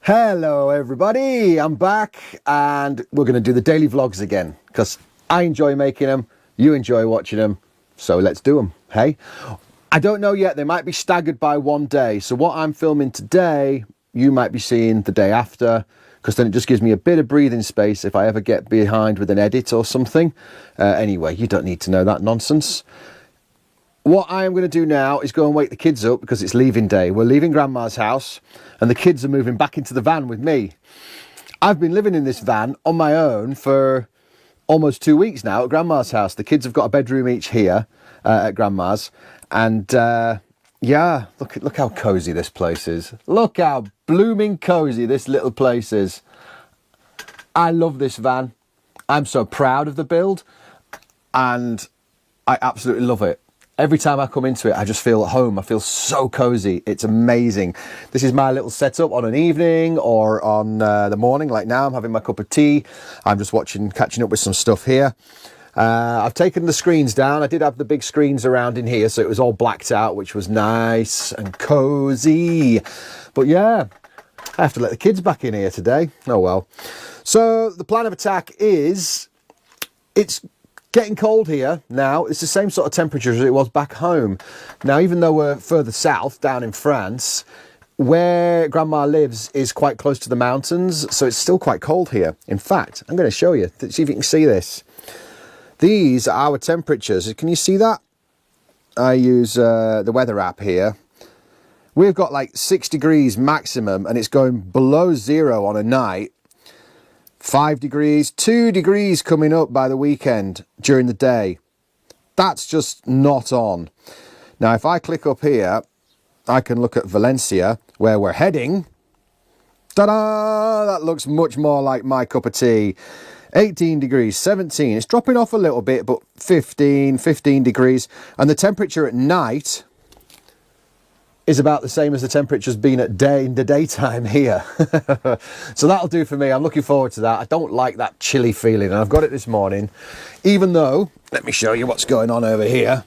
Hello everybody, I'm back and we're going to do the daily vlogs again because I enjoy making them, you enjoy watching them, so let's do them, hey? I don't know yet, they might be staggered by one day, so what I'm filming today, you might be seeing the day after, because then it just gives me a bit of breathing space if I ever get behind with an edit or something. Anyway, you don't need to know that nonsense. What I am going to do now is go and wake the kids up because it's leaving day. We're leaving Grandma's house and the kids are moving back into the van with me. I've been living in this van on my own for almost 2 weeks now at Grandma's house. The kids have got a bedroom each here at Grandma's. And yeah, look how cosy this place is. Look how blooming cosy this little place is. I love this van. I'm so proud of the build and I absolutely love it. Every time I come into it, I just feel at home. I feel so cozy. It's amazing. This is my little setup on an evening or on the morning. Like now, I'm having my cup of tea. I'm just catching up with some stuff here. I've taken the screens down. I did have the big screens around in here, so it was all blacked out, which was nice and cozy. But yeah, I have to let the kids back in here today. Oh well. So the plan of attack is, it's getting cold here now. It's the same sort of temperature as it was back home. Now, even though we're further south, down in France, where Grandma lives is quite close to the mountains, so it's still quite cold here. In fact, I'm going to show you, see if you can see this. These are our temperatures. Can you see that? I use the weather app here. We've got like 6 degrees maximum, and it's going below zero on a night. 5 degrees, 2 degrees coming up by the weekend during the day. That's just not on. Now, if I click up here, I can look at Valencia, where we're heading. Ta-da! That looks much more like my cup of tea. 18 degrees, 17. It's dropping off a little bit, but 15 degrees. And the temperature at night is about the same as the temperature's been in the daytime here. So that'll do for me. I'm looking forward to that. I don't like that chilly feeling, and I've got it this morning. Even though, let me show you what's going on over here.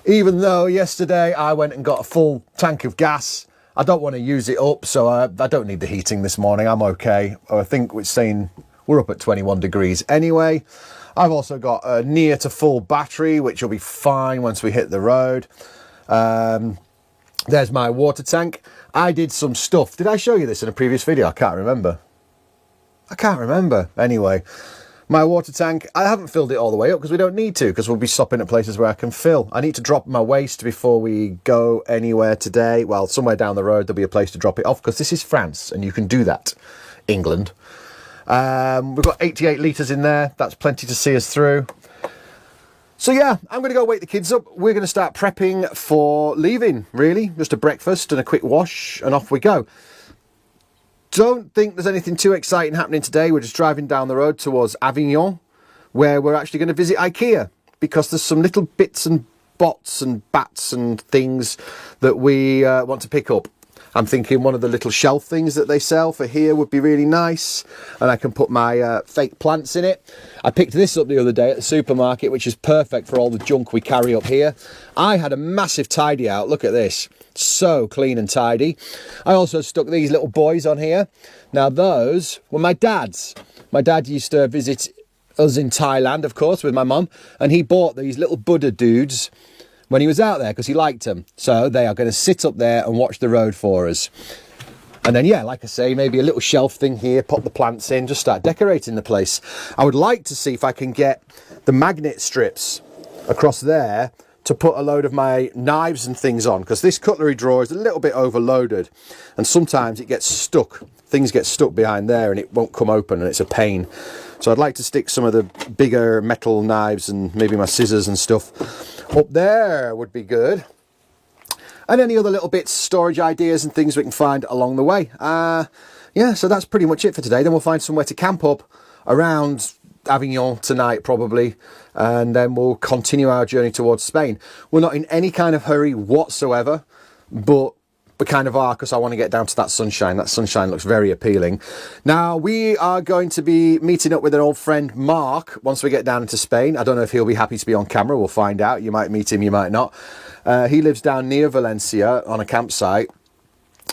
Even though yesterday I went and got a full tank of gas, I don't want to use it up, so I don't need the heating this morning. I'm okay. I think we're saying we're up at 21 degrees anyway. I've also got a near to full battery, which will be fine once we hit the road. There's my water tank. I did some stuff. Did I show you this in a previous video? I can't remember. Anyway, my water tank, I haven't filled it all the way up because we don't need to, because we'll be stopping at places where I can fill. I need to drop my waste before we go anywhere today. Well, somewhere down the road, there'll be a place to drop it off because this is France and you can do that. England. We've got 88 litres in there. That's plenty to see us through. So yeah, I'm going to go wake the kids up. We're going to start prepping for leaving, really. Just a breakfast and a quick wash and off we go. Don't think there's anything too exciting happening today. We're just driving down the road towards Avignon, where we're actually going to visit IKEA, because there's some little bits and bots and bats and things that we want to pick up. I'm thinking one of the little shelf things that they sell for here would be really nice, and I can put my fake plants in it. I picked this up the other day at the supermarket, which is perfect for all the junk we carry up here. I had a massive tidy out. Look at this. So clean and tidy. I also stuck these little boys on here. Now those were my dad's. My dad used to visit us in Thailand, of course, with my mum, and he bought these little Buddha dudes when he was out there because he liked them. So they are going to sit up there and watch the road for us. And then, yeah, like I say, maybe a little shelf thing here, pop the plants in, just start decorating the place. I would like to see if I can get the magnet strips across there to put a load of my knives and things on, because this cutlery drawer is a little bit overloaded and sometimes it gets stuck. Things get stuck behind there and it won't come open and it's a pain. So I'd like to stick some of the bigger metal knives and maybe my scissors and stuff up there would be good. And any other little bits, storage ideas and things we can find along the way. Yeah, so that's pretty much it for today. Then we'll find somewhere to camp up around Avignon tonight probably, and then we'll continue our journey towards Spain. We're not in any kind of hurry whatsoever, but we kind of are, because I want to get down to that sunshine. That sunshine looks very appealing. Now, we are going to be meeting up with an old friend, Mark, once we get down into Spain. I don't know if he'll be happy to be on camera. We'll find out. You might meet him, you might not. He lives down near Valencia on a campsite.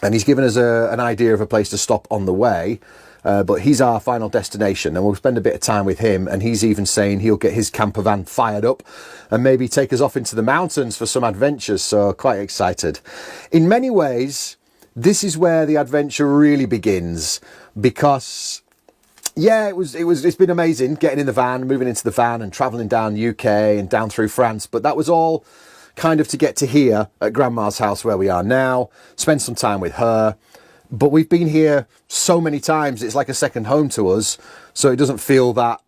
And he's given us an idea of a place to stop on the way. But he's our final destination, and we'll spend a bit of time with him. And he's even saying he'll get his camper van fired up and maybe take us off into the mountains for some adventures. So quite excited. In many ways, this is where the adventure really begins, because yeah, it's been amazing getting in the van, moving into the van and traveling down UK and down through France. But that was all kind of to get to here at Grandma's house where we are now, spend some time with her. But we've been here so many times, it's like a second home to us. So it doesn't feel that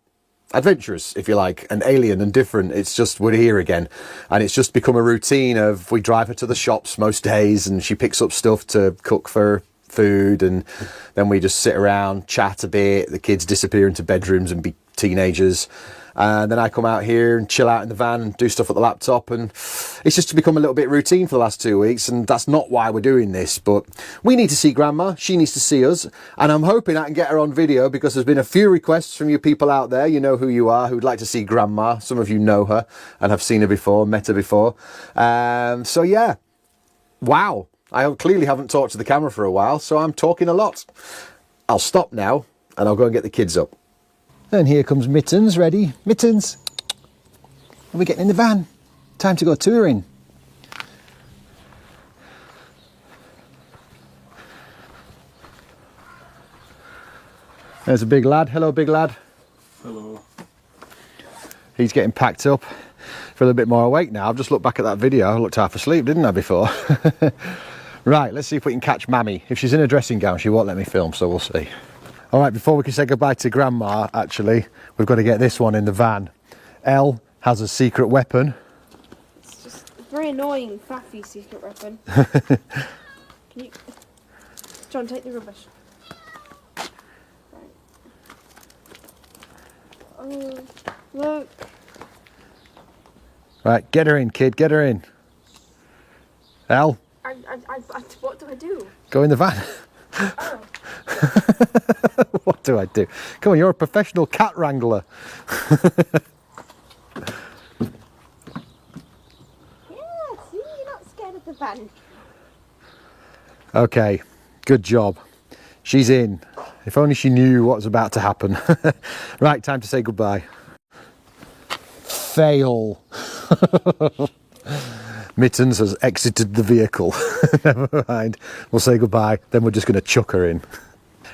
adventurous, if you like, and alien and different. It's just, we're here again. And it's just become a routine of, we drive her to the shops most days and she picks up stuff to cook for food. And then we just sit around, chat a bit. The kids disappear into bedrooms and be teenagers. And then I come out here and chill out in the van and do stuff at the laptop. And it's just become a little bit routine for the last 2 weeks. And that's not why we're doing this. But we need to see Grandma. She needs to see us. And I'm hoping I can get her on video, because there's been a few requests from you people out there. You know who you are, who'd like to see Grandma. Some of you know her and have seen her before, met her before. So yeah, wow. I clearly haven't talked to the camera for a while, so I'm talking a lot. I'll stop now and I'll go and get the kids up. And here comes Mittens, ready. Mittens! Are we getting in the van? Time to go touring. There's a big lad. Hello, big lad. Hello. He's getting packed up. Feel a bit more awake now. I've just looked back at that video. I looked half asleep, didn't I, before? Right, let's see if we can catch Mammy. If she's in a dressing gown, she won't let me film, so we'll see. All right, before we can say goodbye to Grandma, actually, we've got to get this one in the van. Elle has a secret weapon. It's just a very annoying, fluffy secret weapon. Can you... John, take the rubbish. Right. Oh, look. Right, get her in, kid, get her in. Elle, what do I do? go in the van. Oh. What do I do? Come on, you're a professional cat wrangler. Yeah, see, you're not scared of the van. Okay, good job. She's in. If only she knew what was about to happen. Right, time to say goodbye. Fail. Mittens has exited the vehicle. Never mind. We'll say goodbye, then we're just going to chuck her in.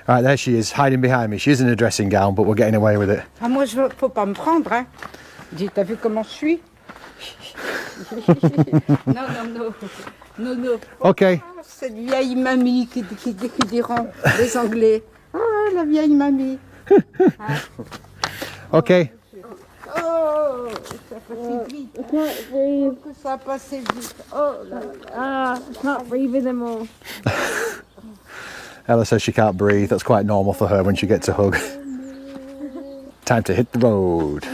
All right, there she is, hiding behind me. She is in a dressing gown, but we're getting away with it. Ah, moi, faut pas me prendre, hein. Dis, t'as vu comment je suis? Non. Okay. Oh, cette vieille mamie qui diront les Anglais. Oh, la vieille mamie. Hein? Okay. Oh, ça passe vite. I can't breathe. Que ça passe vite. Oh là là. I can't breathe anymore. Ella says she can't breathe. That's quite normal for her when she gets a hug. Time to hit the road.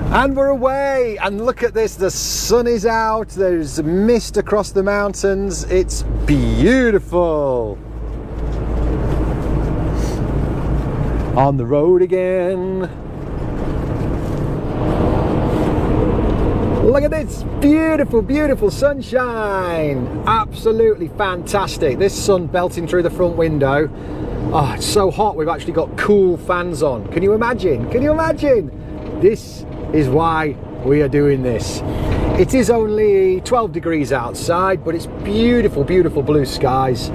And we're away, and look at this, the sun is out, there's mist across the mountains, it's beautiful. On the road again. Look at this beautiful, beautiful sunshine. Absolutely fantastic. This sun belting through the front window. Oh, it's so hot, we've actually got cool fans on. Can you imagine? Can you imagine? This is why we are doing this. It is only 12 degrees outside, but it's beautiful, beautiful blue skies.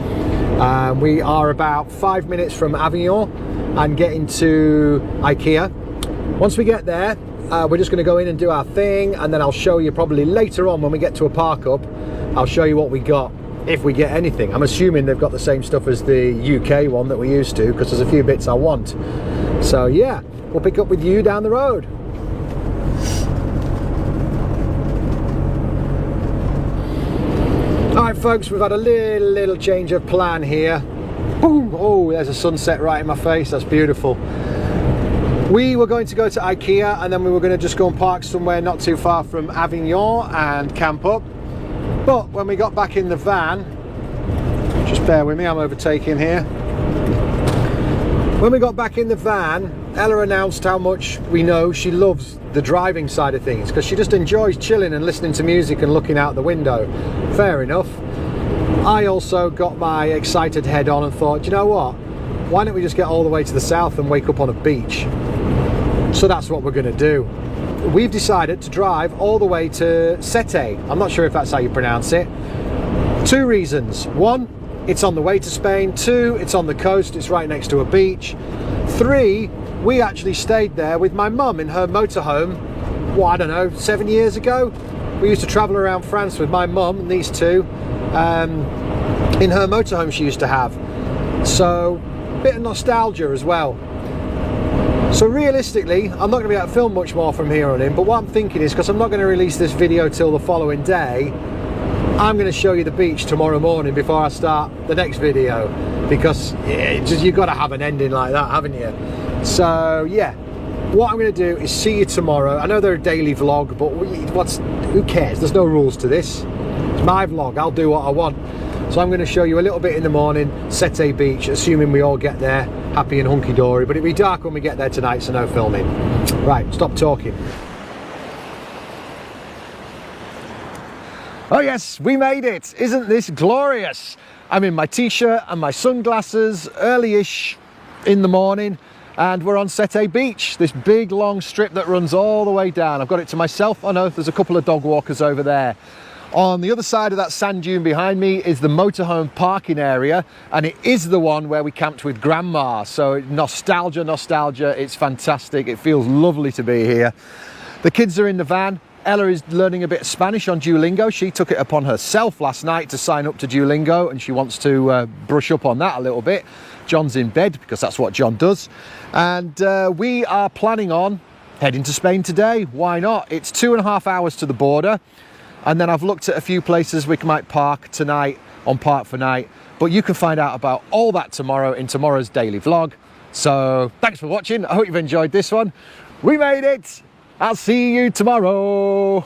We are about 5 minutes from Avignon and getting to IKEA. Once we get there, we're just going to go in and do our thing, and then I'll show you probably later on when we get to a park up. I'll show you what we got, if we get anything. I'm assuming they've got the same stuff as the UK one that we used to, because there's a few bits I want. So yeah, we'll pick up with you down the road. Alright folks, we've had a little change of plan here. Boom! Oh, there's a sunset right in my face, that's beautiful. We were going to go to IKEA, and then we were going to just go and park somewhere not too far from Avignon and camp up. But when we got back in the van, just bear with me, I'm overtaking here. When we got back in the van, Ella announced how much we know she loves the driving side of things, because she just enjoys chilling and listening to music and looking out the window. Fair enough. I also got my excited head on and thought, you know what? Why don't we just get all the way to the south and wake up on a beach? So that's what we're going to do. We've decided to drive all the way to Sete. I'm not sure if that's how you pronounce it. Two reasons. One, it's on the way to Spain. Two, it's on the coast. It's right next to a beach. Three, we actually stayed there with my mum in her motorhome, well, I don't know, 7 years ago. We used to travel around France with my mum and these two in her motorhome she used to have. So, a bit of nostalgia as well. So realistically, I'm not going to be able to film much more from here on in, but what I'm thinking is, because I'm not going to release this video till the following day, I'm going to show you the beach tomorrow morning before I start the next video, because you've got to have an ending like that, haven't you? So yeah, what I'm going to do is see you tomorrow. I know they're a daily vlog, but who cares? There's no rules to this. It's my vlog, I'll do what I want. So I'm going to show you a little bit in the morning, Sete Beach, assuming we all get there happy and hunky-dory, but it'll be dark when we get there tonight, so no filming. Right, stop talking. Oh yes, we made it! Isn't this glorious? I'm in my t-shirt and my sunglasses, early-ish in the morning, and we're on Sete Beach, this big long strip that runs all the way down. I've got it to myself. I know there's a couple of dog walkers over there. On the other side of that sand dune behind me is the motorhome parking area, and it is the one where we camped with Grandma. So nostalgia, nostalgia, it's fantastic. It feels lovely to be here. The kids are in the van. Ella is learning a bit of Spanish on Duolingo. She took it upon herself last night to sign up to Duolingo, and she wants to brush up on that a little bit. John's in bed because that's what John does. And we are planning on heading to Spain today. Why not? It's 2.5 hours to the border. And then I've looked at a few places we might park tonight on Park for Night. But you can find out about all that tomorrow in tomorrow's daily vlog. So thanks for watching. I hope you've enjoyed this one. We made it. I'll see you tomorrow.